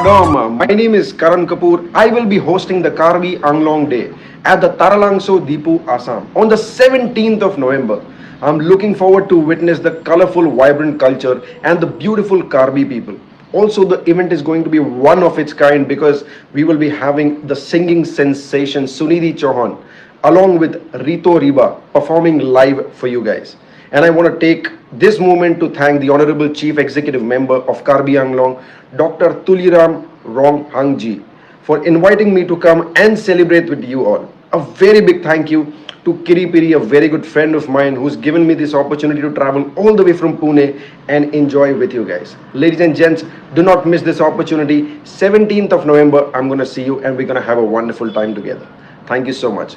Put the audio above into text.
Dhorom. My name is Karan Kapoor. I will be hosting the Karbi Anglong Day at the Taralangso Diphu, Assam on the 17th of November. I'm looking forward to witness the colorful, vibrant culture and the beautiful Karbi people. Also, the event is going to be one of its kind because we will be having the singing sensation Sunidhi Chauhan along with Rito Riba performing live for you guys. And I want to take this moment to thank the Honorable Chief Executive Member of Karbi Anglong, Dr. Tuliram Rong Hangji, for inviting me to come and celebrate with you all. A very big thank you to Kiri Piri, a very good friend of mine who's given me this opportunity to travel all the way from Pune and enjoy with you guys. Ladies and gents, do not miss this opportunity. 17th of November, I'm going to see you and we're going to have a wonderful time together. Thank you so much.